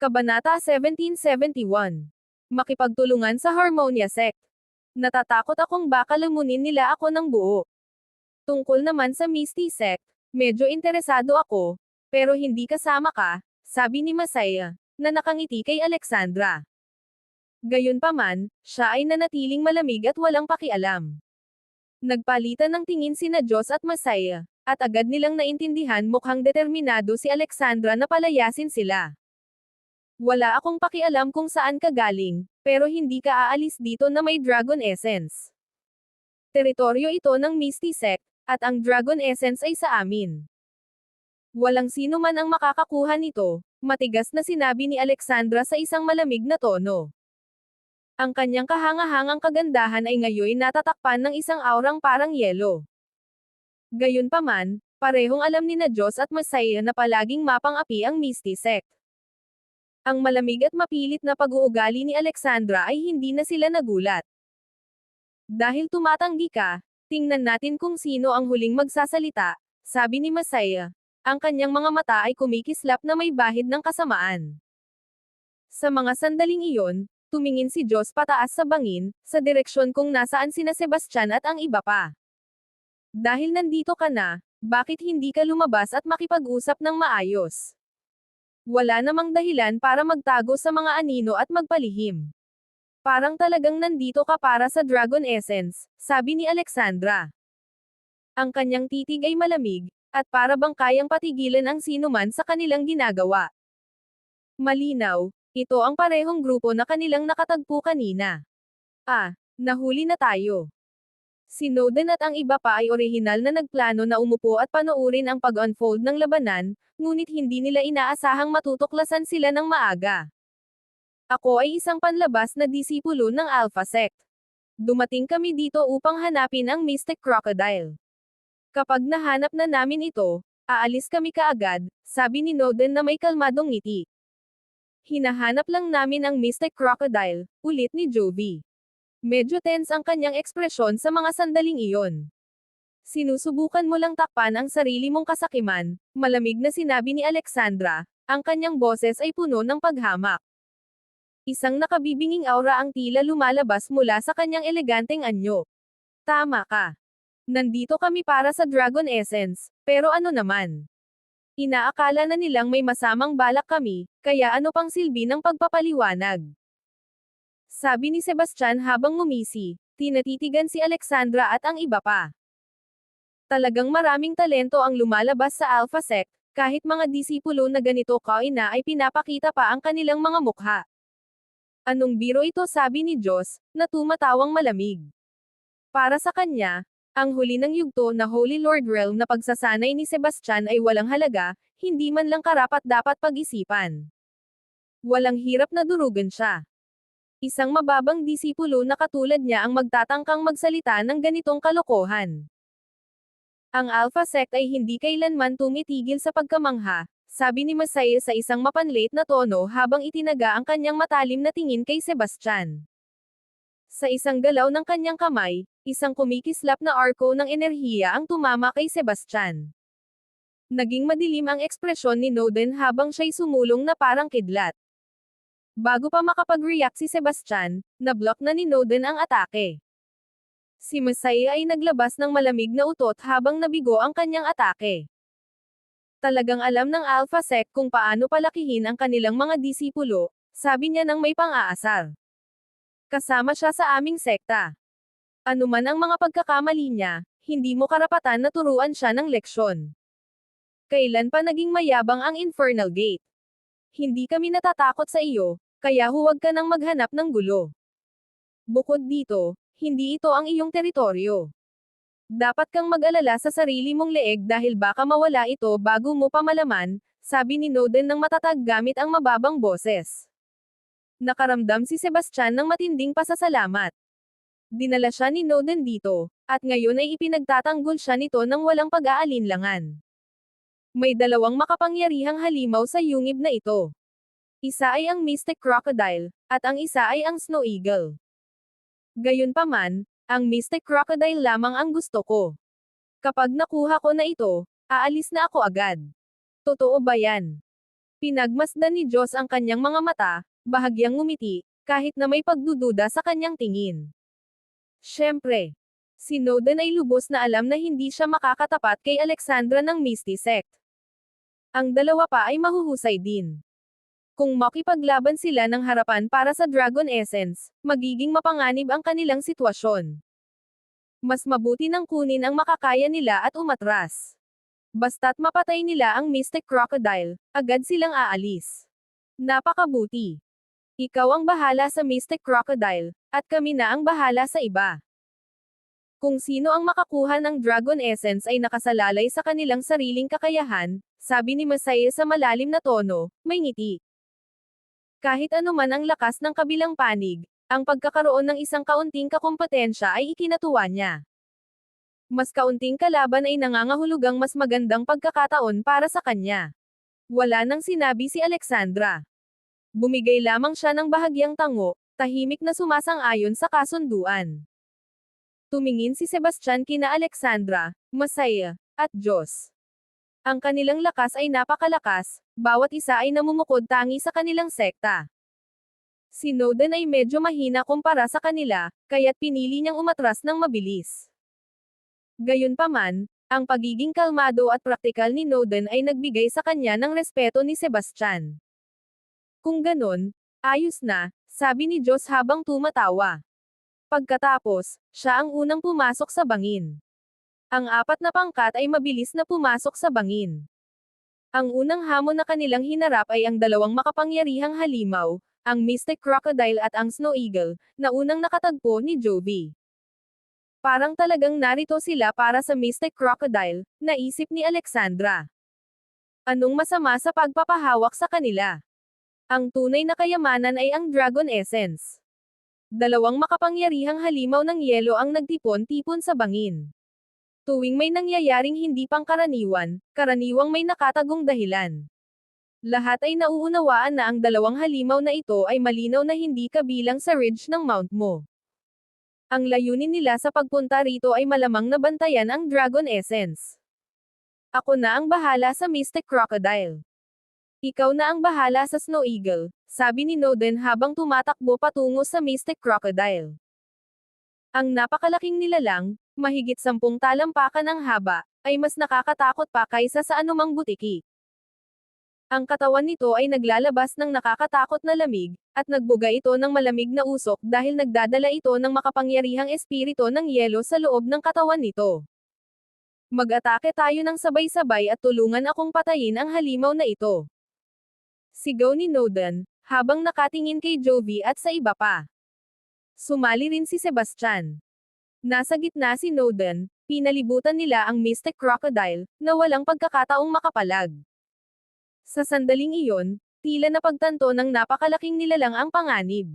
Kabanata 1771. Makipagtulungan sa Harmonia Sect. Natatakot akong baka lamunin nila ako ng buo. Tungkol naman sa Misty Sect, medyo interesado ako, pero hindi kasama ka, sabi ni Masaya, na nakangiti kay Alexandra. Gayunpaman, siya ay nanatiling malamig at walang pakialam. Nagpalitan ng tingin sina Diyos at Masaya, at agad nilang naintindihan mukhang determinado si Alexandra na palayasin sila. Wala akong pakialam kung saan ka galing, pero hindi ka aalis dito na may Dragon Essence. Teritoryo ito ng Misty Sect, at ang Dragon Essence ay sa amin. Walang sino man ang makakakuha nito, matigas na sinabi ni Alexandra sa isang malamig na tono. Ang kanyang kahangahangang kagandahan ay ngayon natatakpan ng isang aurang parang yelo. Gayunpaman, parehong alam ni na Diyos at Masaya na palaging mapang-api ang Misty Sect. Ang malamig at mapilit na pag-uugali ni Alexandra ay hindi na sila nagulat. Dahil tumatanggi ka, tingnan natin kung sino ang huling magsasalita, sabi ni Masaya. Ang kanyang mga mata ay kumikislap na may bahid ng kasamaan. Sa mga sandaling iyon, tumingin si Diyos pataas sa bangin, sa direksyon kung nasaan sina Sebastian at ang iba pa. Dahil nandito ka na, bakit hindi ka lumabas at makipag-usap ng maayos? Wala namang dahilan para magtago sa mga anino at magpalihim. Parang talagang nandito ka para sa Dragon Essence, sabi ni Alexandra. Ang kanyang titig ay malamig, at para bang kayang patigilan ang sinuman sa kanilang ginagawa. Malinaw, ito ang parehong grupo na kanilang nakatagpo kanina. Nahuli na tayo. Si Noden at ang iba pa ay orihinal na nagplano na umupo at panoorin ang pag-unfold ng labanan, ngunit hindi nila inaasahang matutuklasan sila ng maaga. Ako ay isang panlabas na disipulo ng Alpha Sect. Dumating kami dito upang hanapin ang Mystic Crocodile. Kapag nahanap na namin ito, aalis kami kaagad, sabi ni Noden na may kalmadong ngiti. Hinahanap lang namin ang Mystic Crocodile, ulit ni Jovi. Medyo tense ang kanyang ekspresyon sa mga sandaling iyon. Sinusubukan mo lang takpan ang sarili mong kasakiman, malamig na sinabi ni Alexandra, ang kanyang boses ay puno ng paghamak. Isang nakabibinging aura ang tila lumalabas mula sa kanyang eleganteng anyo. Tama ka. Nandito kami para sa Dragon Essence, pero ano naman? Inaakala na nilang may masamang balak kami, kaya ano pang silbi ng pagpapaliwanag? Sabi ni Sebastian habang ngumisi, tinatitigan si Alexandra at ang iba pa. Talagang maraming talento ang lumalabas sa Alpha Sect, kahit mga disipulo na ganito kaina ay pinapakita pa ang kanilang mga mukha. Anong biro ito, sabi ni Diyos, na tumatawang malamig. Para sa kanya, ang huli ng yugto na Holy Lord Realm na pagsasanay ni Sebastian ay walang halaga, hindi man lang karapat-dapat pag-isipan. Walang hirap na durugan siya. Isang mababang disipulo na katulad niya ang magtatangkang magsalita ng ganitong kalokohan. Ang Alpha Sect ay hindi kailanman tumitigil sa pagkamangha, sabi ni Masaya sa isang mapanlit na tono habang itinaga ang kanyang matalim na tingin kay Sebastian. Sa isang galaw ng kanyang kamay, isang kumikislap na arko ng enerhiya ang tumama kay Sebastian. Naging madilim ang ekspresyon ni Noden habang siya'y sumulong na parang kidlat. Bago pa makapag-react si Sebastian, na-block na ni Noden ang atake. Si Masaya ay naglabas ng malamig na utot habang nabigo ang kanyang atake. Talagang alam ng Alpha Sect kung paano palakihin ang kanilang mga disipulo, sabi niya nang may pang-aasar. Kasama siya sa aming sekta. Ano man ang mga pagkakamali niya, hindi mo karapatan na turuan siya ng leksyon. Kailan pa naging mayabang ang Infernal Gate? Hindi kami natatakot sa iyo, kaya huwag ka nang maghanap ng gulo. Bukod dito, hindi ito ang iyong teritoryo. Dapat kang mag-alala sa sarili mong leeg dahil baka mawala ito bago mo pa malaman, sabi ni Noden ng matatag gamit ang mababang boses. Nakaramdam si Sebastian ng matinding pasasalamat. Dinala siya ni Noden dito, at ngayon ay ipinagtatanggol siya nito ng walang pag-aalinlangan. May dalawang makapangyarihang halimaw sa yungib na ito. Isa ay ang Mystic Crocodile, at ang isa ay ang Snow Eagle. Gayunpaman, ang Mystic Crocodile lamang ang gusto ko. Kapag nakuha ko na ito, aalis na ako agad. Totoo ba yan? Pinagmasdan ni Diyos ang kanyang mga mata, bahagyang ngumiti, kahit na may pagdududa sa kanyang tingin. Siyempre, si Snowden ay lubos na alam na hindi siya makakatapat kay Alexandra ng Misty Sect. Ang dalawa pa ay mahuhusay din. Kung makipaglaban sila ng harapan para sa Dragon Essence, magiging mapanganib ang kanilang sitwasyon. Mas mabuti nang kunin ang makakaya nila at umatras. Basta't mapatay nila ang Mystic Crocodile, agad silang aalis. Napakabuti. Ikaw ang bahala sa Mystic Crocodile, at kami na ang bahala sa iba. Kung sino ang makakuha ng Dragon Essence ay nakasalalay sa kanilang sariling kakayahan, sabi ni Masaya sa malalim na tono, may ngiti. Kahit anuman ang lakas ng kabilang panig, ang pagkakaroon ng isang kaunting kakumpetensya ay ikinatuwa niya. Mas kaunting kalaban ay nangangahulugang mas magandang pagkakataon para sa kanya. Wala nang sinabi si Alexandra. Bumigay lamang siya ng bahagyang tango, tahimik na sumasang-ayon sa kasunduan. Tumingin si Sebastian kina Alexandra, Masaya, at Diyos. Ang kanilang lakas ay napakalakas, bawat isa ay namumukod tangi sa kanilang sekta. Si Snowden ay medyo mahina kumpara sa kanila, kaya't pinili niyang umatras ng mabilis. Gayunpaman, ang pagiging kalmado at praktikal ni Snowden ay nagbigay sa kanya ng respeto ni Sebastian. Kung ganon, ayos na, sabi ni Diyos habang tumatawa. Pagkatapos, siya ang unang pumasok sa bangin. Ang apat na pangkat ay mabilis na pumasok sa bangin. Ang unang hamon na kanilang hinarap ay ang dalawang makapangyarihang halimaw, ang Mystic Crocodile at ang Snow Eagle, na unang nakatagpo ni Jovi. Parang talagang narito sila para sa Mystic Crocodile, naisip ni Alexandra. Anong masama sa pagpapahawak sa kanila? Ang tunay na kayamanan ay ang Dragon Essence. Dalawang makapangyarihang halimaw ng yelo ang nagtipon-tipon sa bangin. Tuwing may nangyayaring hindi pangkaraniwan, karaniwang may nakatagong dahilan. Lahat ay nauunawaan na ang dalawang halimaw na ito ay malinaw na hindi kabilang sa ridge ng Mount Mo. Ang layunin nila sa pagpunta rito ay malamang na bantayan ang Dragon Essence. Ako na ang bahala sa Mystic Crocodile. Ikaw na ang bahala sa Snow Eagle, sabi ni Snowden habang tumatakbo patungo sa Mystic Crocodile. Ang napakalaking nilalang, mahigit 10 talampakan ang haba, ay mas nakakatakot pa kaysa sa anumang butiki. Ang katawan nito ay naglalabas ng nakakatakot na lamig, at nagbuga ito ng malamig na usok dahil nagdadala ito ng makapangyarihang espiritu ng yelo sa loob ng katawan nito. Mag-atake tayo ng sabay-sabay at tulungan akong patayin ang halimaw na ito. Sigaw ni Snowden, habang nakatingin kay Jovi at sa iba pa. Sumali rin si Sebastian. Nasa gitna si Snowden, pinalibutan nila ang Mystic Crocodile, na walang pagkakataong makapalag. Sa sandaling iyon, tila napagtanto ng napakalaking nilalang ang panganib.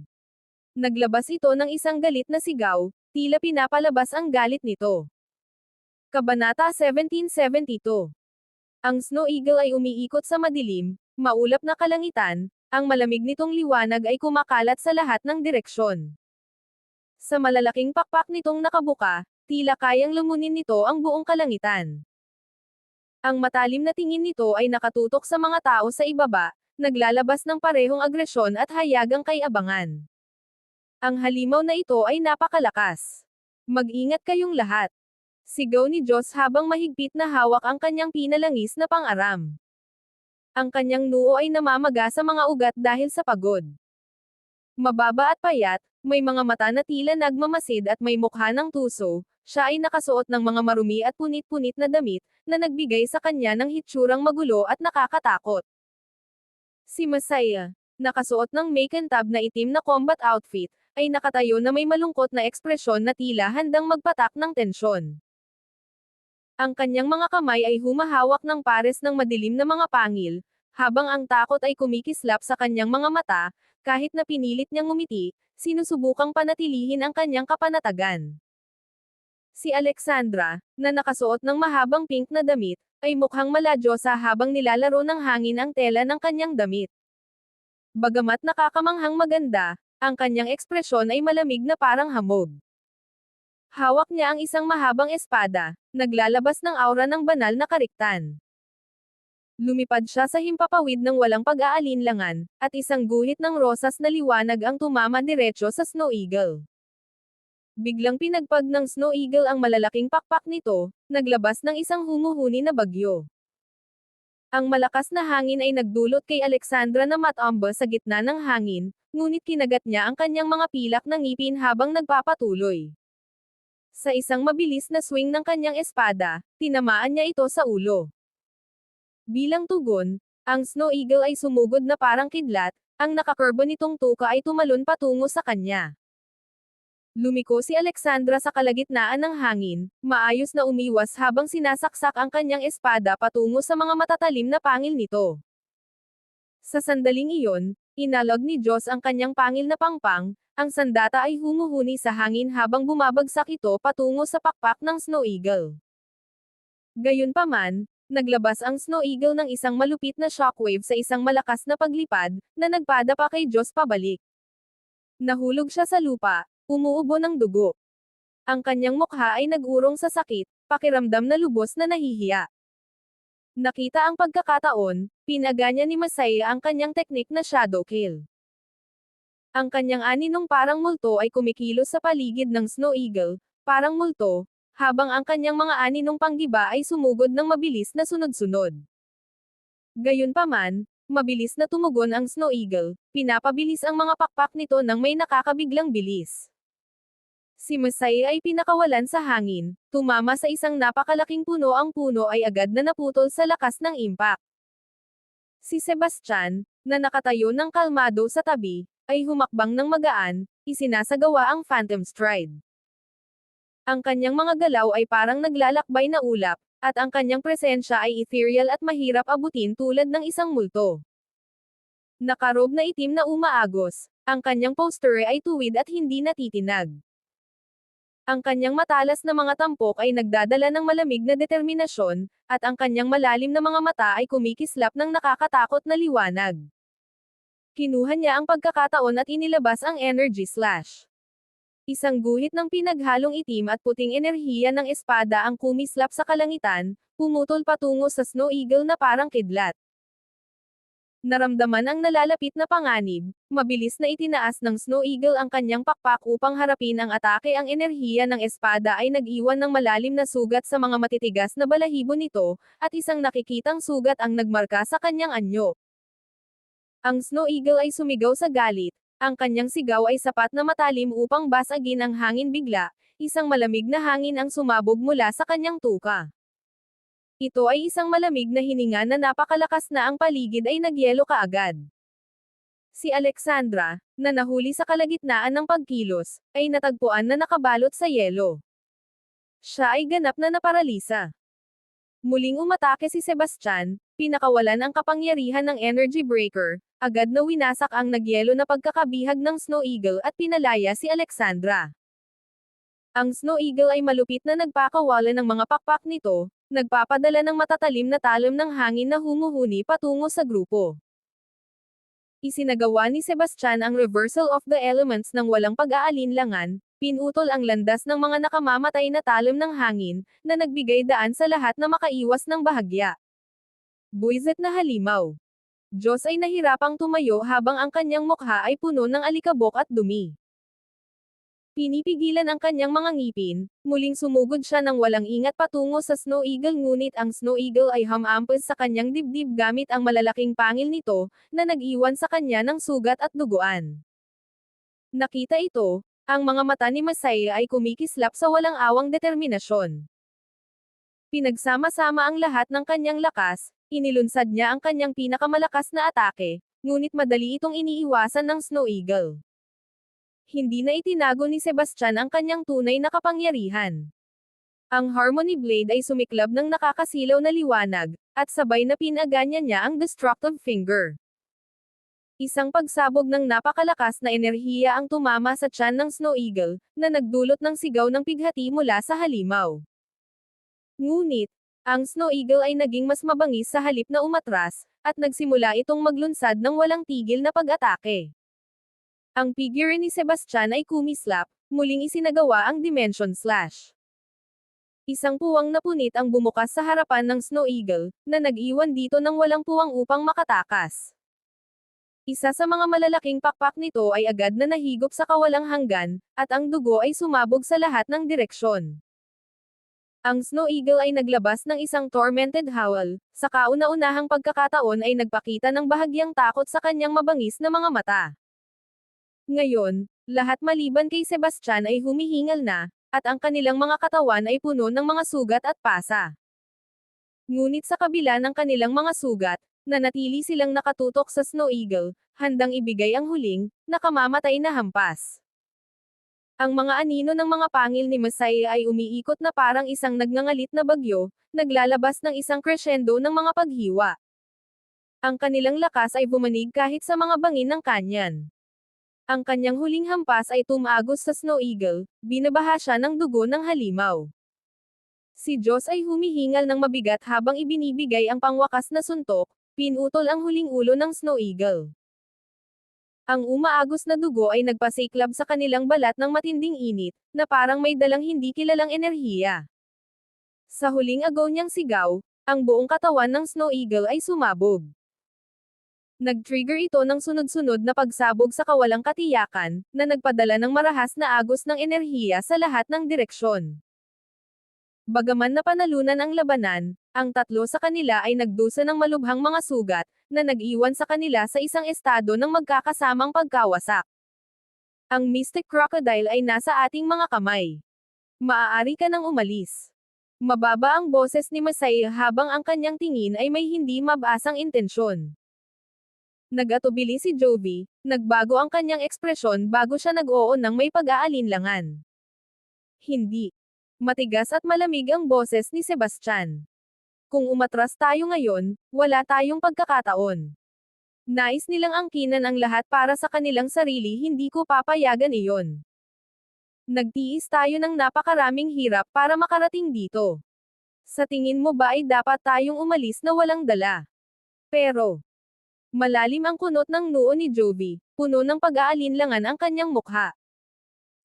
Naglabas ito ng isang galit na sigaw, tila pinapalabas ang galit nito. Kabanata 1772. Ang Snow Eagle ay umiikot sa madilim, maulap na kalangitan, ang malamig nitong liwanag ay kumakalat sa lahat ng direksyon. Sa malalaking pakpak nitong nakabuka, tila kayang lumunin nito ang buong kalangitan. Ang matalim na tingin nito ay nakatutok sa mga tao sa ibaba, naglalabas ng parehong agresyon at hayagang kay-abangan. Ang halimaw na ito ay napakalakas. Mag-ingat kayong lahat. Sigaw ni Diyos habang mahigpit na hawak ang kanyang pinalangis na pang-aram. Ang kanyang noo ay namamaga sa mga ugat dahil sa pagod. Mababa at payat, may mga mata na tila nagmamasid at may mukha ng tuso, siya ay nakasuot ng mga marumi at punit-punit na damit, na nagbigay sa kanya ng hitsurang magulo at nakakatakot. Si Masaya, nakasuot ng makintab na itim na combat outfit, ay nakatayo na may malungkot na ekspresyon na tila handang magpatak ng tensyon. Ang kanyang mga kamay ay humahawak ng pares ng madilim na mga pangil, habang ang takot ay kumikislap sa kanyang mga mata, kahit na pinilit niyang ngumiti, sinusubukang panatilihin ang kanyang kapanatagan. Si Alexandra, na nakasuot ng mahabang pink na damit, ay mukhang maladyosa habang nilalaro ng hangin ang tela ng kanyang damit. Bagamat nakakamanghang maganda, ang kanyang ekspresyon ay malamig na parang hamog. Hawak niya ang isang mahabang espada, naglalabas ng aura ng banal na kariktan. Lumipad siya sa himpapawid ng walang pag-aalinlangan, at isang guhit ng rosas na liwanag ang tumama diretso sa Snow Eagle. Biglang pinagpag ng Snow Eagle ang malalaking pakpak nito, naglabas ng isang humuhuni na bagyo. Ang malakas na hangin ay nagdulot kay Alexandra na matumba sa gitna ng hangin, ngunit kinagat niya ang kanyang mga pilak ng ngipin habang nagpapatuloy. Sa isang mabilis na swing ng kanyang espada, tinamaan niya ito sa ulo. Bilang tugon, ang Snow Eagle ay sumugod na parang kidlat, ang nakakurbo nitong tuka ay tumalon patungo sa kanya. Lumiko si Alexandra sa kalagitnaan ng hangin, maayos na umiwas habang sinasaksak ang kanyang espada patungo sa mga matatalim na pangil nito. Sa sandaling iyon, inalog ni Diyos ang kanyang pangil na pangpang, ang sandata ay humuhuni sa hangin habang bumabagsak ito patungo sa pakpak ng Snow Eagle. Gayunpaman, naglabas ang Snow Eagle ng isang malupit na shockwave sa isang malakas na paglipad, na nagpadapa kay Diyos pabalik. Nahulog siya sa lupa, umuubo ng dugo. Ang kanyang mukha ay nag-urong sa sakit, pakiramdam na lubos na nahihiya. Nakita ang pagkakataon, pinaganya ni Masaya ang kanyang teknik na shadow kill. Ang kanyang aninong parang multo ay kumikilos sa paligid ng Snow Eagle, parang multo, habang ang kanyang mga aninong panggiba ay sumugod ng mabilis na sunod-sunod. Gayunpaman, mabilis na tumugon ang Snow Eagle, pinapabilis ang mga pakpak nito ng may nakakabiglang bilis. Si Masaya ay pinakawalan sa hangin, tumama sa isang napakalaking puno, ang puno ay agad na naputol sa lakas ng impact. Si Sebastian, na nakatayo ng kalmado sa tabi, ay humakbang ng magaan, isinasagawa ang Phantom Stride. Ang kanyang mga galaw ay parang naglalakbay na ulap, at ang kanyang presensya ay ethereal at mahirap abutin tulad ng isang multo. Nakarob na itim na umaagos, ang kanyang posture ay tuwid at hindi natitinag. Ang kanyang matalas na mga tampok ay nagdadala ng malamig na determinasyon, at ang kanyang malalim na mga mata ay kumikislap ng nakakatakot na liwanag. Kinuha niya ang pagkakataon at inilabas ang Energy Slash. Isang guhit ng pinaghalong itim at puting enerhiya ng espada ang kumislap sa kalangitan, pumutol patungo sa Snow Eagle na parang kidlat. Naramdaman ang nalalapit na panganib, mabilis na itinaas ng Snow Eagle ang kanyang pakpak upang harapin ang atake. Ang enerhiya ng espada ay nag-iwan ng malalim na sugat sa mga matitigas na balahibo nito, at isang nakikitang sugat ang nagmarka sa kanyang anyo. Ang Snow Eagle ay sumigaw sa galit. Ang kanyang sigaw ay sapat na matalim upang basagin ang hangin. Bigla, isang malamig na hangin ang sumabog mula sa kanyang tuka. Ito ay isang malamig na hininga na napakalakas na ang paligid ay nagyelo kaagad. Si Alexandra, na nahuli sa kalagitnaan ng pagkilos, ay natagpuan na nakabalot sa yelo. Siya ay ganap na naparalisa. Muling umatake si Sebastian, pinakawalan ang kapangyarihan ng Energy Breaker, agad na winasak ang nagyelo na pagkakabihag ng Snow Eagle at pinalaya si Alexandra. Ang Snow Eagle ay malupit na nagpakawala ng mga pakpak nito, nagpapadala ng matatalim na talim ng hangin na humuhuni patungo sa grupo. Isinagawa ni Sebastian ang Reversal of the Elements ng walang pag-aalinlangan, pinutol ang landas ng mga nakamamatay na talim ng hangin, na nagbigay daan sa lahat na makaiwas ng bahagya. Buwisit na halimaw. Diyos ay nahirapang tumayo habang ang kanyang mukha ay puno ng alikabok at dumi. Pinipigilan ang kanyang mga ngipin, muling sumugod siya ng walang ingat patungo sa Snow Eagle, ngunit ang Snow Eagle ay humampas sa kanyang dibdib gamit ang malalaking pangil nito, na nag-iwan sa kanya ng sugat at duguan. Nakita ito, ang mga mata ni Masaya ay kumikislap sa walang awang determinasyon. Pinagsama-sama ang lahat ng kanyang lakas, inilunsad niya ang kanyang pinakamalakas na atake, ngunit madali itong iniiwasan ng Snow Eagle. Hindi na itinago ni Sebastian ang kanyang tunay na kapangyarihan. Ang Harmony Blade ay sumiklab ng nakakasilaw na liwanag, at sabay na pinaganya niya ang Destructive Finger. Isang pagsabog ng napakalakas na enerhiya ang tumama sa tiyan ng Snow Eagle, na nagdulot ng sigaw ng pighati mula sa halimaw. Ngunit, ang Snow Eagle ay naging mas mabangis sa halip na umatras, at nagsimula itong maglunsad ng walang tigil na pag-atake. Ang figure ni Sebastian ay kumislap, muling isinagawa ang Dimension Slash. Isang puwang na punit ang bumukas sa harapan ng Snow Eagle, na nag-iwan dito ng walang puwang upang makatakas. Isa sa mga malalaking pakpak nito ay agad na nahigop sa kawalang hanggan, at ang dugo ay sumabog sa lahat ng direksyon. Ang Snow Eagle ay naglabas ng isang tormented howl, sa kauna-unahang pagkakataon ay nagpakita ng bahagyang takot sa kanyang mabangis na mga mata. Ngayon, lahat maliban kay Sebastian ay humihingal na, at ang kanilang mga katawan ay puno ng mga sugat at pasa. Ngunit sa kabila ng kanilang mga sugat, nanatili silang nakatutok sa Snow Eagle, handang ibigay ang huling, nakamamatay na hampas. Ang mga anino ng mga pangil ni Masaya ay umiikot na parang isang nagngangalit na bagyo, naglalabas ng isang crescendo ng mga paghiwa. Ang kanilang lakas ay bumanig kahit sa mga bangin ng kanyan. Ang kanyang huling hampas ay tumagos sa Snow Eagle, binabaha siya ng dugo ng halimaw. Si Diyos ay humihingal ng mabigat habang ibinibigay ang pangwakas na suntok, pinutol ang huling ulo ng Snow Eagle. Ang umaagos na dugo ay nagpasiklab sa kanilang balat ng matinding init, na parang may dalang hindi kilalang enerhiya. Sa huling agaw niyang sigaw, ang buong katawan ng Snow Eagle ay sumabog. Nag-trigger ito ng sunod-sunod na pagsabog sa kawalang katiyakan, na nagpadala ng marahas na agos ng enerhiya sa lahat ng direksyon. Bagaman napanalunan ang labanan, ang tatlo sa kanila ay nagdusa ng malubhang mga sugat, na nag-iwan sa kanila sa isang estado ng magkakasamang pagkawasak. Ang Mystic Crocodile ay nasa ating mga kamay. Maaari ka nang umalis. Mababa ang boses ni Masaya habang ang kanyang tingin ay may hindi mabasang intensyon. Nag-atubili si Jovi, nagbago ang kanyang ekspresyon bago siya nag-oo ng may pag-aalinlangan. Hindi. Matigas at malamig ang boses ni Sebastian. Kung umatras tayo ngayon, wala tayong pagkakataon. Nais nilang angkinan ang lahat para sa kanilang sarili, hindi ko papayagan iyon. Nagtiis tayo ng napakaraming hirap para makarating dito. Sa tingin mo ba ay dapat tayong umalis na walang dala? Pero, malalim ang kunot ng noo ni Jovi, puno ng pag-aalinlangan ang kanyang mukha.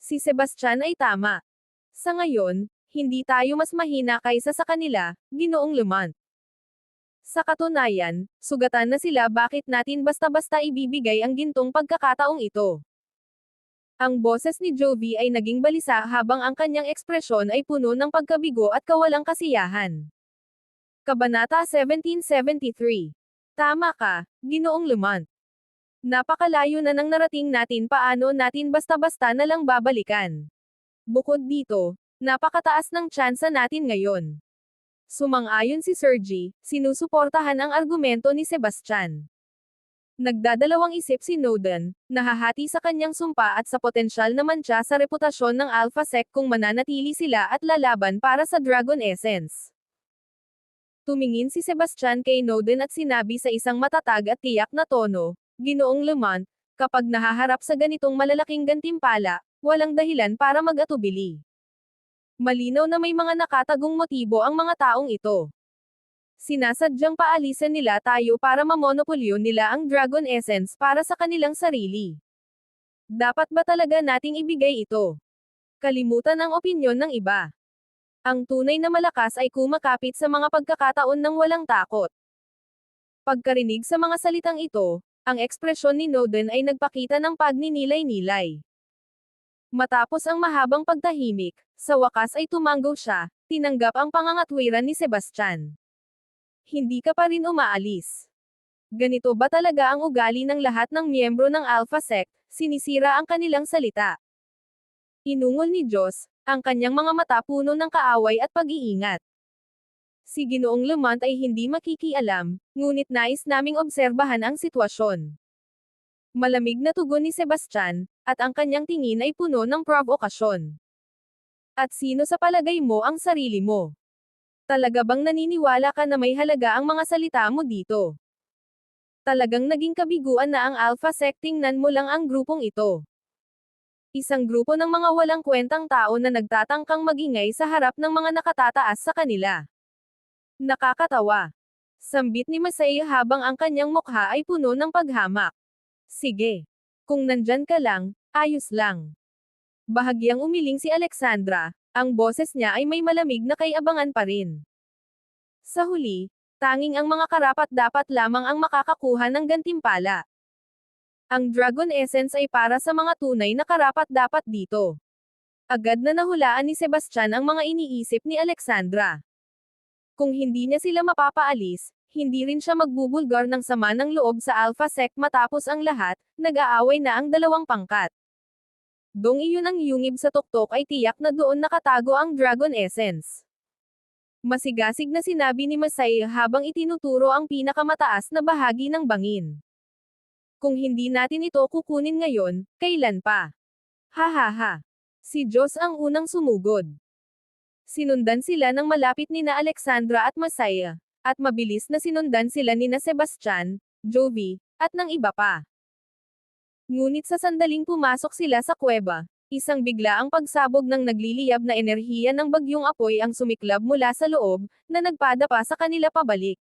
Si Sebastian ay tama. Sa ngayon, hindi tayo mas mahina kaysa sa kanila, Ginoong Lamont. Sa katunayan, sugatan na sila, bakit natin basta-basta ibibigay ang gintong pagkakataong ito? Ang boses ni Jovi ay naging balisa habang ang kanyang ekspresyon ay puno ng pagkabigo at kawalang kasiyahan. Kabanata 1773. Tama ka, Ginoong Lamont. Napakalayo na nang narating natin, paano natin basta-basta na lang babalikan? Bukod dito, napakataas ng tsansa natin ngayon. Sumang-ayon si Sergi, sinusuportahan ang argumento ni Sebastian. Nagdadalawang isip si Noden, nahahati sa kanyang sumpa at sa potensyal na mantsa sa reputasyon ng Alpha Sect kung mananatili sila at lalaban para sa Dragon Essence. Tumingin si Sebastian kay Noden at sinabi sa isang matatag at tiyak na tono, Ginoong Lamont, kapag nahaharap sa ganitong malalaking gantimpala, walang dahilan para mag-atubili. Malinaw na may mga nakatagong motibo ang mga taong ito. Sinasadyang paalisan nila tayo para mamonopolyo nila ang Dragon Essence para sa kanilang sarili. Dapat ba talaga nating ibigay ito? Kalimutan ang opinyon ng iba. Ang tunay na malakas ay kumakapit sa mga pagkakataon ng walang takot. Pagkarinig sa mga salitang ito, ang ekspresyon ni Noden ay nagpakita ng pagninilay-nilay. Matapos ang mahabang pagtahimik, sa wakas ay tumango siya, tinanggap ang pangangatwiran ni Sebastian. Hindi ka pa rin umaalis. Ganito ba talaga ang ugali ng lahat ng miyembro ng Alpha Sect, sinisira ang kanilang salita. Inungol ni Diyos, ang kanyang mga mata puno ng kaaway at pag-iingat. Si Ginoong Lamont ay hindi makikialam, ngunit nais naming obserbahan ang sitwasyon. Malamig na tugon ni Sebastian, at ang kanyang tingin ay puno ng provokasyon. At sino sa palagay mo ang sarili mo? Talaga bang naniniwala ka na may halaga ang mga salita mo dito? Talagang naging kabiguan na ang Alpha Sect, tingnan mo lang ang grupong ito. Isang grupo ng mga walang kwentang tao na nagtatangkang magingay sa harap ng mga nakatataas sa kanila. Nakakatawa. Sambit ni Masaya habang ang kanyang mukha ay puno ng paghamak. Sige. Kung nandyan ka lang, ayos lang. Bahagyang umiling si Alexandra, Ang boses niya ay may malamig na kay-abangan pa rin. Sa huli, tanging ang mga karapat-dapat lamang ang makakakuha ng gantimpala. Ang Dragon Essence ay para sa mga tunay na karapat-dapat dito. Agad na nahulaan ni Sebastian ang mga iniisip ni Alexandra. Kung hindi niya sila mapapaalis, hindi rin siya magbubulgar ng sama ng loob sa Alpha Sect matapos ang lahat, nag-aaway na ang dalawang pangkat. Dong iyon ang yungib sa tuktok ay tiyak na doon nakatago ang Dragon Essence. Masigasig na sinabi ni Masaya habang itinuturo ang pinakamataas na bahagi ng bangin. Kung hindi natin ito kukunin ngayon, kailan pa? Hahaha. Si Diyos ang unang sumugod. Sinundan sila ng malapit ni na Alexandra at Masaya, at mabilis na sinundan sila ni na Sebastian, Jovi, at ng iba pa. Ngunit sa sandaling pumasok sila sa kuweba, isang bigla ang pagsabog ng nagliliyab na enerhiya ng bagyong apoy ang sumiklab mula sa loob, na nagpadapa sa kanila pabalik.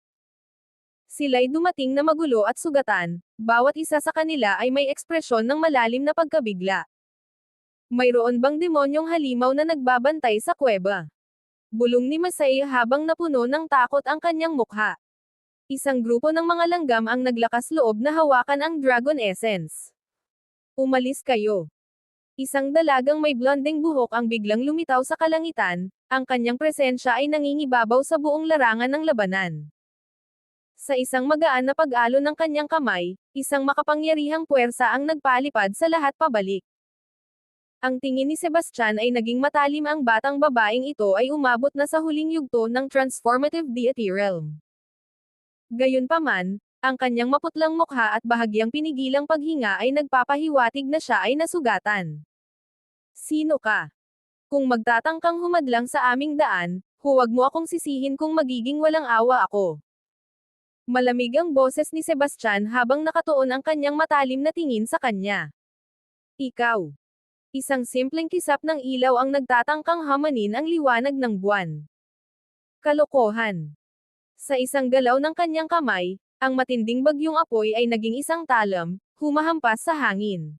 Sila'y dumating na magulo at sugatan, bawat isa sa kanila ay may ekspresyon ng malalim na pagkabigla. Mayroon bang demonyong halimaw na nagbabantay sa kuweba? Bulong ni Masaya habang napuno ng takot ang kanyang mukha. Isang grupo ng mga langgam ang naglakas loob na hawakan ang Dragon Essence. Umalis kayo. Isang dalagang may blondeng buhok ang biglang lumitaw sa kalangitan, ang kanyang presensya ay nangingibabaw sa buong larangan ng labanan. Sa isang magaan na pag-alon ng kanyang kamay, isang makapangyarihang puwersa ang nagpalipad sa lahat pabalik. Ang tingin ni Sebastian ay naging matalim ang batang babaeng ito ay umabot na sa huling yugto ng transformative deity realm. Gayunpaman, ang kanyang maputlang mukha at bahagyang pinigilang paghinga ay nagpapahiwatig na siya ay nasugatan. Sino ka? Kung magtatangkang humadlang sa aming daan, huwag mo akong sisihin kung magiging walang awa ako. Malamig ang boses ni Sebastian habang nakatuon ang kanyang matalim na tingin sa kanya. Ikaw. Isang simpleng kisap ng ilaw ang nagtatangkang hamanin ang liwanag ng buwan. Kalokohan. Sa isang galaw ng kanyang kamay, ang matinding bagyong apoy ay naging isang talam, humahampas sa hangin.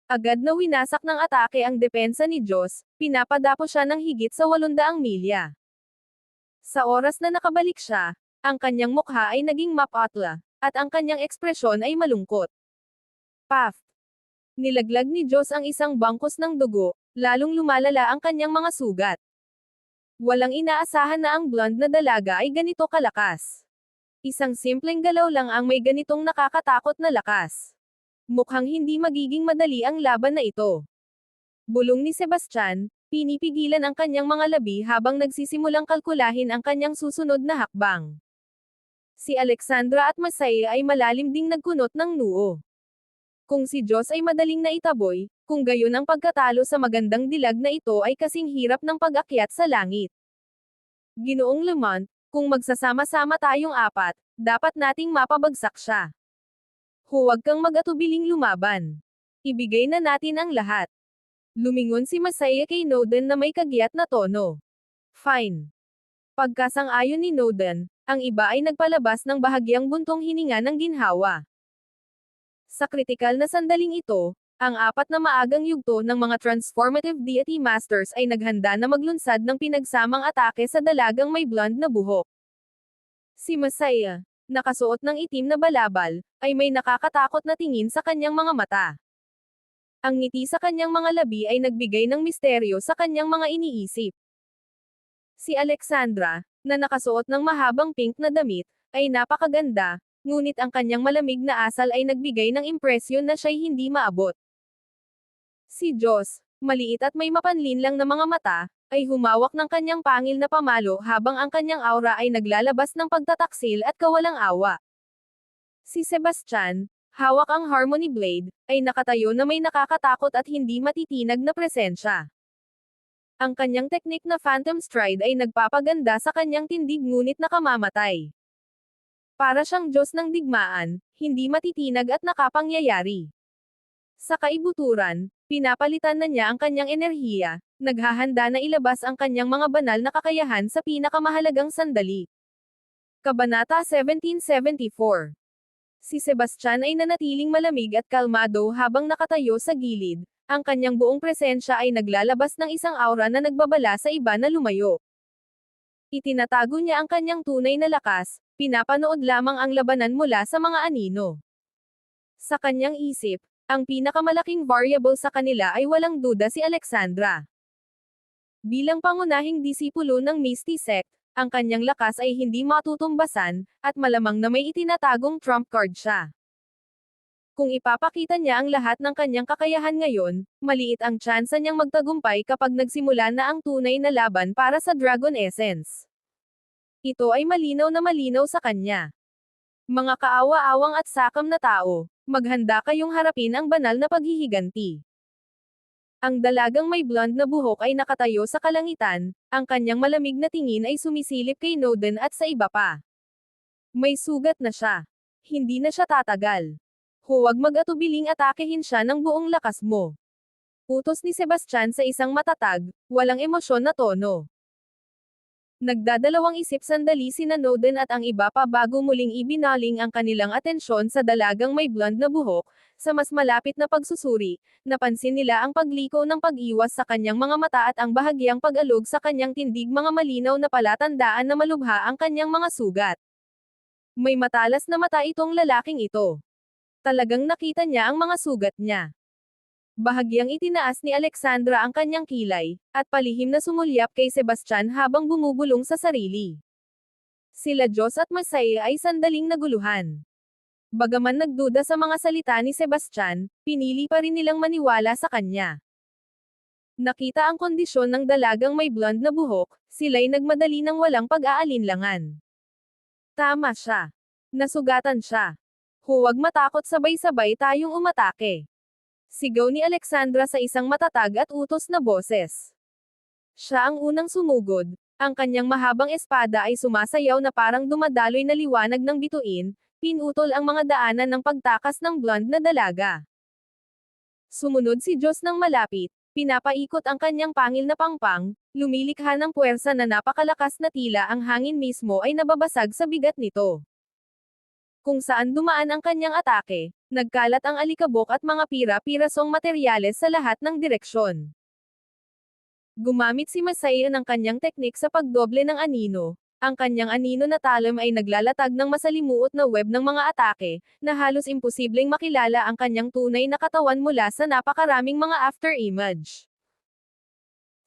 Agad na winasak ng atake ang depensa ni Diyos, pinapadapo siya ng higit sa 800 milya. Sa oras na nakabalik siya, ang kanyang mukha ay naging mapatla, at ang kanyang ekspresyon ay malungkot. Paf! Nilaglag ni Diyos ang isang bangkos ng dugo, lalong lumalala ang kanyang mga sugat. Walang inaasahan na ang blonde na dalaga ay ganito kalakas. Isang simpleng galaw lang ang may ganitong nakakatakot na lakas. Mukhang hindi magiging madali ang laban na ito. Bulong ni Sebastian, pinipigilan ang kanyang mga labi habang nagsisimulang kalkulahin ang kanyang susunod na hakbang. Si Alexandra at Masaya ay malalim ding nagkunot ng noo. Kung si Diyos ay madaling naitaboy, kung gayon ang pagkatalo sa magandang dilag na ito ay kasing hirap ng pag-akyat sa langit. Ginoong Lamont, kung magsasama-sama tayong apat, dapat nating mapabagsak siya. Huwag kang mag-atubiling lumaban. Ibigay na natin ang lahat. Lumingon si Masaya kay Noden na may kagyat na tono. Fine. Pagkasang-ayon ni Noden, ang iba ay nagpalabas ng bahagyang buntong hininga ng ginhawa. Sa kritikal na sandaling ito, ang apat na maagang yugto ng mga transformative deity masters ay naghanda na maglunsad ng pinagsamang atake sa dalagang may blonde na buhok. Si Masaya, nakasuot ng itim na balabal, ay may nakakatakot na tingin sa kanyang mga mata. Ang ngiti sa kanyang mga labi ay nagbigay ng misteryo sa kanyang mga iniisip. Si Alexandra, na nakasuot ng mahabang pink na damit, ay napakaganda, ngunit ang kanyang malamig na asal ay nagbigay ng impresyon na siya'y hindi maabot. Si Diyos, maliit at may mapanlin lang na mga mata, ay humawak ng kanyang pangil na pamalo habang ang kanyang aura ay naglalabas ng pagtataksil at kawalang awa. Si Sebastian, hawak ang Harmony Blade, ay nakatayo na may nakakatakot at hindi matitinag na presensya. Ang kanyang teknik na Phantom Stride ay nagpapaganda sa kanyang tindig ngunit nakamamatay. Para siyang Diyos ng digmaan, hindi matitinag at nakapangyayari. Sa kaibuturan, pinapalitan na niya ang kanyang enerhiya, naghahanda na ilabas ang kanyang mga banal na kakayahan sa pinakamahalagang sandali. Kabanata 1774. Si Sebastian ay nanatiling malamig at kalmado habang nakatayo sa gilid, Ang kanyang buong presensya ay naglalabas ng isang aura na nagbabala sa iba na lumayo. Itinatago niya ang kanyang tunay na lakas, pinapanood lamang ang labanan mula sa mga anino. Sa kanyang isip, ang pinakamalaking variable sa kanila ay walang duda si Alexandra. Bilang pangunahing disipulo ng Misty Sect, ang kanyang lakas ay hindi matutumbasan, at malamang na may itinatagong trump card siya. Kung ipapakita niya ang lahat ng kanyang kakayahan ngayon, maliit ang tsansa niyang magtagumpay kapag nagsimula na ang tunay na laban para sa Dragon Essence. Ito ay malinaw sa kanya. Mga kaawa-awang at sakam na tao, maghanda kayong harapin ang banal na paghihiganti. Ang dalagang may blonde na buhok ay nakatayo sa kalangitan, ang kanyang malamig na tingin ay sumisilip kay Noden at sa iba pa. May sugat na siya. Hindi na siya tatagal. Huwag mag-atubiling atakehin siya ng buong lakas mo. Utos ni Sebastian sa isang matatag, walang emosyon na tono. Nagdadalawang isip sandali sina Noden at ang iba pa bago muling ibinaling ang kanilang atensyon sa dalagang may blonde na buhok. Sa mas malapit na pagsusuri, napansin nila ang pagliko ng pag-iwas sa kanyang mga mata at ang bahagyang pag-alog sa kanyang tindig, mga malinaw na palatandaan na malubha ang kanyang mga sugat. May matalas na mata itong lalaking ito. Talagang nakita niya ang mga sugat niya. Bahagyang itinaas ni Alexandra ang kanyang kilay, at palihim na sumulyap kay Sebastian habang bumubulong sa sarili. Sila Diyos at Masaya ay sandaling naguluhan. Bagaman nagduda sa mga salita ni Sebastian, pinili pa rin nilang maniwala sa kanya. Nakita ang kondisyon ng dalagang may blonde na buhok, sila'y nagmadali ng walang pag-aalinlangan. Tama siya. Nasugatan siya. Huwag matakot, sabay-sabay tayong umatake. Sigaw ni Alexandra sa isang matatag at utos na boses. Siya ang unang sumugod, ang kanyang mahabang espada ay sumasayaw na parang dumadaloy na liwanag ng bituin, pinutol ang mga daanan ng pagtakas ng blonde na dalaga. Sumunod si Diyos ng malapit, pinapaikot ang kanyang pangil na pangpang, lumilikha ng puwersa na napakalakas na tila ang hangin mismo ay nababasag sa bigat nito. Kung saan dumaan ang kanyang atake, nagkalat ang alikabok at mga pira-pirasong materyales sa lahat ng direksyon. Gumamit si Masaya ng kanyang teknik sa pagdoble ng anino. Ang kanyang anino na talim ay naglalatag ng masalimuot na web ng mga atake, na halos imposibleng makilala ang kanyang tunay na katawan mula sa napakaraming mga afterimage.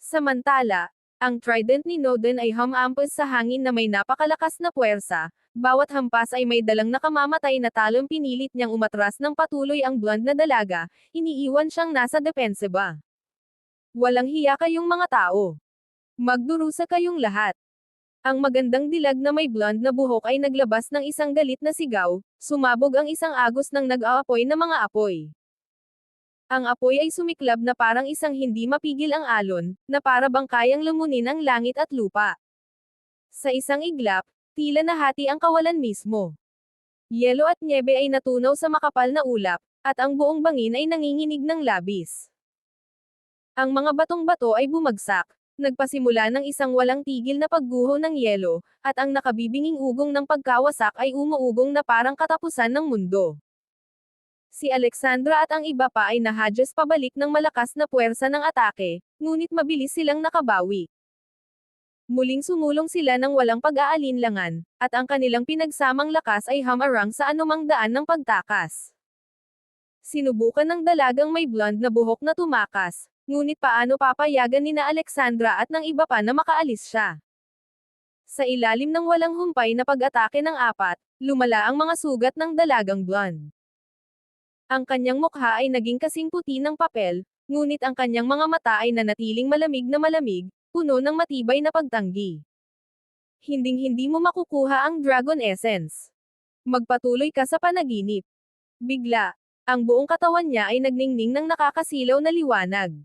Samantala, ang trident ni Noden ay humampas sa hangin na may napakalakas na puwersa. Bawat hampas ay may dalang nakamamatay na talong, pinilit niyang umatras ng patuloy ang blonde na dalaga, iniiwan siyang nasa depensiba. Walang hiya kayong mga tao. Magdurusa kayong lahat. Ang magandang dilag na may blonde na buhok ay naglabas ng isang galit na sigaw, sumabog ang isang agos ng nag-aapoy na mga apoy. Ang apoy ay sumiklab na parang isang hindi mapigil ang alon, na para bang kayang lumunin ang langit at lupa. Sa isang iglap, tila nahati ang kawalan mismo. Yelo at nyebe ay natunaw sa makapal na ulap, at ang buong bangin ay nanginginig ng labis. Ang mga batong-bato ay bumagsak, nagpasimula ng isang walang tigil na pagguho ng yelo, at ang nakabibinging ugong ng pagkawasak ay umuugong na parang katapusan ng mundo. Si Alexandra at ang iba pa ay nahadyas pabalik ng malakas na puwersa ng atake, ngunit mabilis silang nakabawi. Muling sumulong sila ng walang pag-aalinlangan, at ang kanilang pinagsamang lakas ay hamarang sa anumang daan ng pagtakas. Sinubukan ng dalagang may blonde na buhok na tumakas, ngunit paano papayagan nina Alexandra at ng iba pa na makaalis siya? Sa ilalim ng walang humpay na pag-atake ng apat, lumala ang mga sugat ng dalagang blonde. Ang kanyang mukha ay naging kasing puti ng papel, ngunit ang kanyang mga mata ay nanatiling malamig na malamig, puno ng matibay na pagtanggi. Hinding-hindi mo makukuha ang Dragon Essence. Magpatuloy ka sa panaginip. Bigla, ang buong katawan niya ay nagningning ng nakakasilaw na liwanag.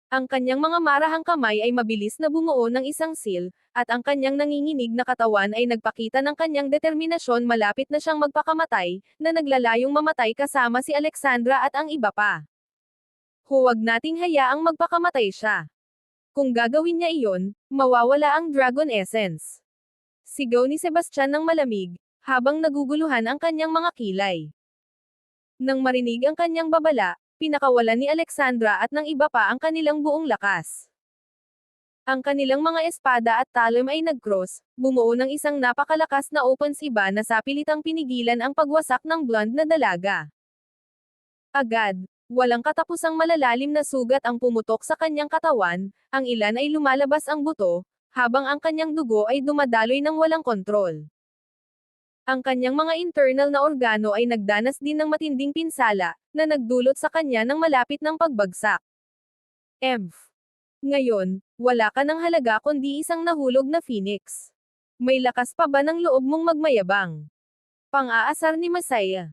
Ang kanyang mga marahang kamay ay mabilis na bumuo ng isang seal, at ang kanyang nanginginig na katawan ay nagpakita ng kanyang determinasyon. Malapit na siyang magpakamatay, na naglalayong mamatay kasama si Alexandra at ang iba pa. Huwag nating hayaang magpakamatay siya. Kung gagawin niya iyon, mawawala ang Dragon Essence. Sigaw ni Sebastian ng malamig, habang naguguluhan ang kanyang mga kilay. Nang marinig ang kanyang babala, Pinakawalan ni Alexandra at ng iba pa ang kanilang buong lakas. Ang kanilang mga espada at talon ay nag-cross, bumuo ng isang napakalakas na opensiba na sa pilitang pinigilan ang pagwasak ng blonde na dalaga. Agad, walang katapusang malalalim na sugat ang pumutok sa kanyang katawan, ang ilan ay lumalabas ang buto, habang ang kanyang dugo ay dumadaloy ng walang kontrol. Ang kanyang mga internal na organo ay nagdanas din ng matinding pinsala, na nagdulot sa kanya ng malapit ng pagbagsak. Ngayon, wala ka ng halaga kundi isang nahulog na phoenix. May lakas pa ba ng loob mong magmayabang? Pang-aasar ni Masaya.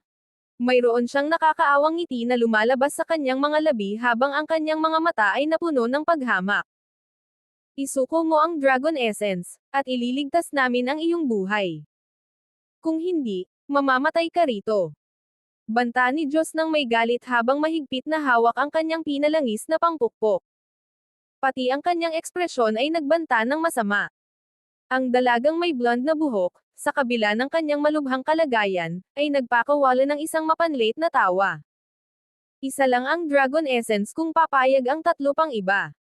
Mayroon siyang nakakaawang ngiti na lumalabas sa kanyang mga labi habang ang kanyang mga mata ay napuno ng paghamak. Isuko mo ang Dragon Essence, at ililigtas namin ang iyong buhay. Kung hindi, mamamatay ka rito. Banta ni Diyos ng may galit habang mahigpit na hawak ang kanyang pinalangis na pangpukpok. Pati ang kanyang ekspresyon ay nagbanta ng masama. Ang dalagang may blonde na buhok, sa kabila ng kanyang malubhang kalagayan, ay nagpakawala ng isang mapanlit na tawa. Isa lang ang Dragon Essence kung papayag ang tatlo pang iba.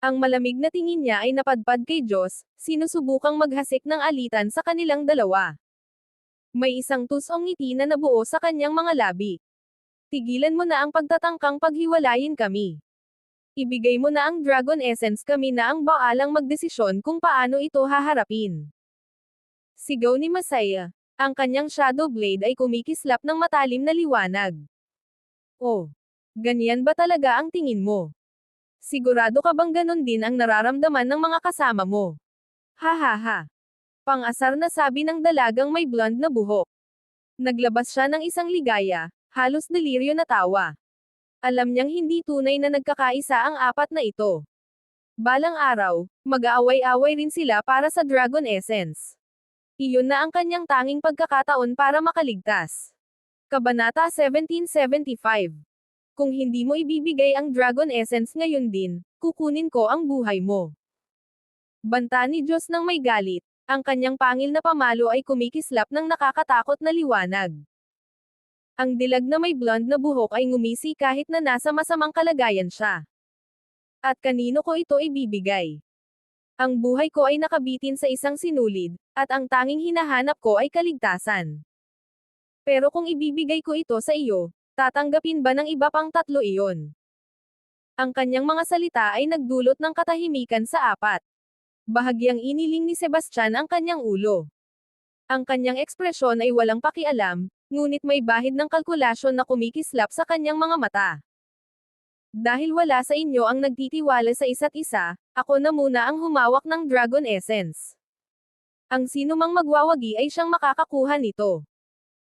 Ang malamig na tingin niya ay napadpad kay Diyos, sinusubukang maghasik ng alitan sa kanilang dalawa. May isang tusong ngiti na nabuo sa kanyang mga labi. Tigilan mo na ang pagtatangkang paghiwalayin kami. Ibigay mo na ang Dragon Essence, kami na ang baalang magdesisyon kung paano ito haharapin. Sigaw ni Masaya. Ang kanyang Shadow Blade ay kumikislap ng matalim na liwanag. Oh, ganyan ba talaga ang tingin mo? Sigurado ka bang ganon din ang nararamdaman ng mga kasama mo? Ha ha ha. Pang-asar na sabi ng dalagang may blonde na buhok. Naglabas siya ng isang ligaya, halos deliryo na tawa. Alam niyang hindi tunay na nagkakaisa ang apat na ito. Balang araw, mag-aaway-away rin sila para sa Dragon Essence. Iyon na ang kanyang tanging pagkakataon para makaligtas. Kabanata 1775. Kung hindi mo ibibigay ang Dragon Essence ngayon din, kukunin ko ang buhay mo. Banta ni Diyos ng may galit, ang kanyang pangil na pamalo ay kumikislap ng nakakatakot na liwanag. Ang dilag na may blonde na buhok ay ngumisi kahit na nasa masamang kalagayan siya. At kanino ko ito ibibigay? Ang buhay ko ay nakabitin sa isang sinulid, at ang tanging hinahanap ko ay kaligtasan. Pero kung ibibigay ko ito sa iyo, tatanggapin ba ng iba pang tatlo iyon? Ang kanyang mga salita ay nagdulot ng katahimikan sa apat. Bahagyang iniling ni Sebastian ang kanyang ulo. Ang kanyang ekspresyon ay walang pakialam, ngunit may bahid ng kalkulasyon na kumikislap sa kanyang mga mata. Dahil wala sa inyo ang nagtitiwala sa isa't isa, ako na muna ang humawak ng Dragon Essence. Ang sinumang magwawagi ay siyang makakakuha nito.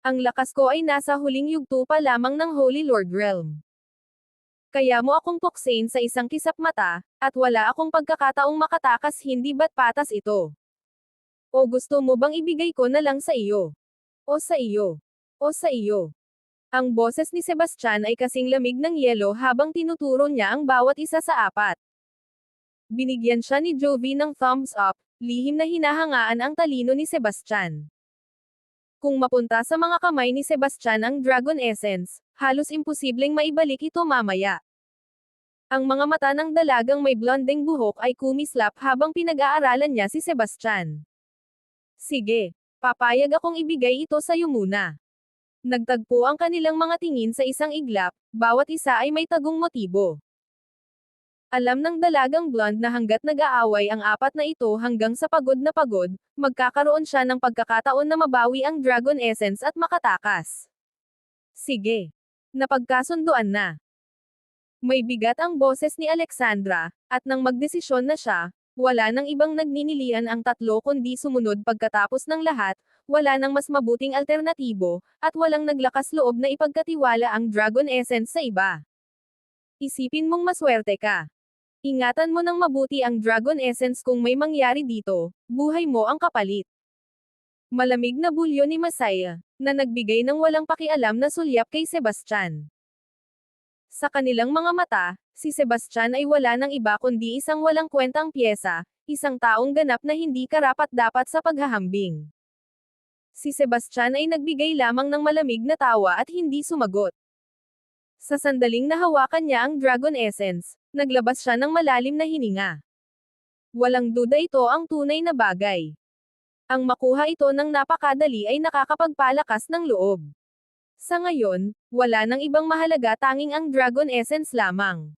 Ang lakas ko ay nasa huling yugto pa lamang ng Holy Lord Realm. Kaya mo akong puksain sa isang kisap mata, at wala akong pagkakataong makatakas, hindi ba't patas ito? O gusto mo bang ibigay ko na lang sa iyo? O sa iyo? O sa iyo? Ang boses ni Sebastian ay kasing lamig ng yelo habang tinuturo niya ang bawat isa sa apat. Binigyan siya ni Jovi ng thumbs up, lihim na hinahangaan ang talino ni Sebastian. Kung mapunta sa mga kamay ni Sebastian ang Dragon Essence, halos imposibleng maibalik ito mamaya. Ang mga mata ng dalagang may blondeng buhok ay kumislap habang pinag-aaralan niya si Sebastian. Sige, papayag akong ibigay ito sa iyo muna. Nagtagpo ang kanilang mga tingin sa isang iglap, bawat isa ay may tagong motibo. Alam ng dalagang blonde na hanggat nag-aaway ang apat na ito hanggang sa pagod na pagod, magkakaroon siya ng pagkakataon na mabawi ang Dragon Essence at makatakas. Sige. Napagkasunduan na. May bigat ang boses ni Alexandra, at nang magdesisyon na siya, wala nang ibang nagninilian ang tatlo kundi sumunod. Pagkatapos ng lahat, wala nang mas mabuting alternatibo, at walang naglakas loob na ipagkatiwala ang Dragon Essence sa iba. Isipin mong maswerte ka. Ingatan mo ng mabuti ang Dragon Essence, kung may mangyari dito, buhay mo ang kapalit. Malamig na bulyo ni Masaya, na nagbigay ng walang pakialam na sulyap kay Sebastian. Sa kanilang mga mata, si Sebastian ay wala ng iba kundi isang walang kwentang piyesa, isang taong ganap na hindi karapat-dapat sa paghahambing. Si Sebastian ay nagbigay lamang ng malamig na tawa at hindi sumagot. Sa sandaling nahawakan niya ang Dragon Essence, naglabas siya ng malalim na hininga. Walang duda ito ang tunay na bagay. Ang makuha ito ng napakadali ay nakakapagpalakas ng loob. Sa ngayon, wala nang ibang mahalaga tanging ang Dragon Essence lamang.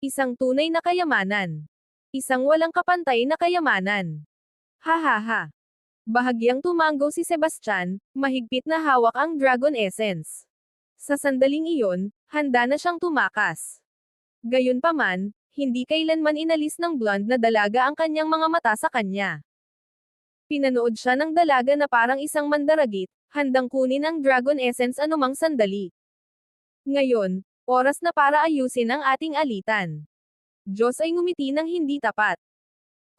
Isang tunay na kayamanan. Isang walang kapantay na kayamanan. Hahaha. Bahagyang tumango si Sebastian, mahigpit na hawak ang Dragon Essence. Sa sandaling iyon, handa na siyang tumakas. Gayunpaman, hindi kailanman inalis ng blonde na dalaga ang kanyang mga mata sa kanya. Pinanood siya ng dalaga na parang isang mandaragit, handang kunin ang Dragon Essence anumang sandali. Ngayon, oras na para ayusin ang ating alitan. Diyos ay ngumiti ng hindi tapat.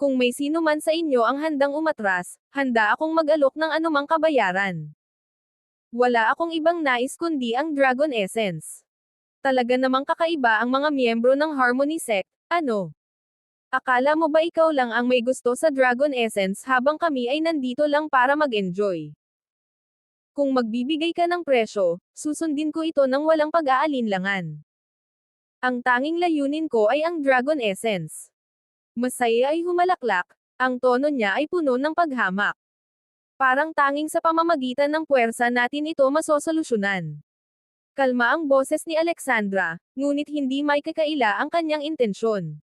Kung may sino man sa inyo ang handang umatras, handa akong mag-alok ng anumang kabayaran. Wala akong ibang nais kundi ang Dragon Essence. Talaga namang kakaiba ang mga miyembro ng Harmony Sect, ano? Akala mo ba ikaw lang ang may gusto sa Dragon Essence habang kami ay nandito lang para mag-enjoy? Kung magbibigay ka ng presyo, susundin ko ito ng walang pag-aalinlangan. Ang tanging layunin ko ay ang Dragon Essence. Masaya ay humalaklak, ang tono niya ay puno ng paghamak. Parang tanging sa pamamagitan ng puwersa natin ito masosolusyonan. Kalma ang boses ni Alexandra, ngunit hindi may kakaila ang kanyang intensyon.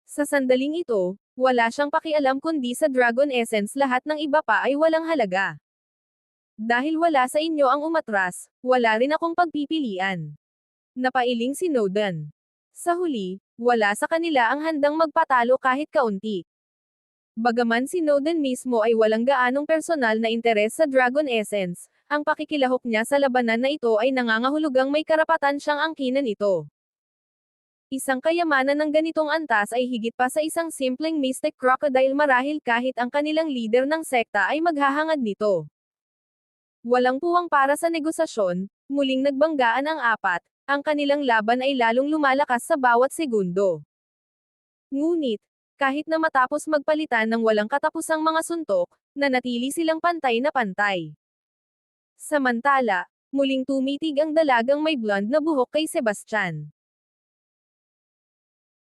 Sa sandaling ito, wala siyang pakialam kundi sa Dragon Essence lahat ng iba pa ay walang halaga. Dahil wala sa inyo ang umatras, wala rin akong pagpipilian. Napailing si Snowden. Sa huli, wala sa kanila ang handang magpatalo kahit kaunti. Bagaman si Snowden mismo ay walang gaanong personal na interes sa Dragon Essence, ang pakikilahok niya sa labanan na ito ay nangangahulugang may karapatan siyang angkinan ito. Isang kayamanan ng ganitong antas ay higit pa sa isang simpleng mystic crocodile marahil kahit ang kanilang leader ng sekta ay maghahangad nito. Walang puwang para sa negosasyon, muling nagbanggaan ang apat, ang kanilang laban ay lalong lumalakas sa bawat segundo. Ngunit, kahit na matapos magpalitan ng walang katapusang mga suntok, nanatili silang pantay na pantay. Samantala, muling tumitig ang dalagang may blonde na buhok kay Sebastian.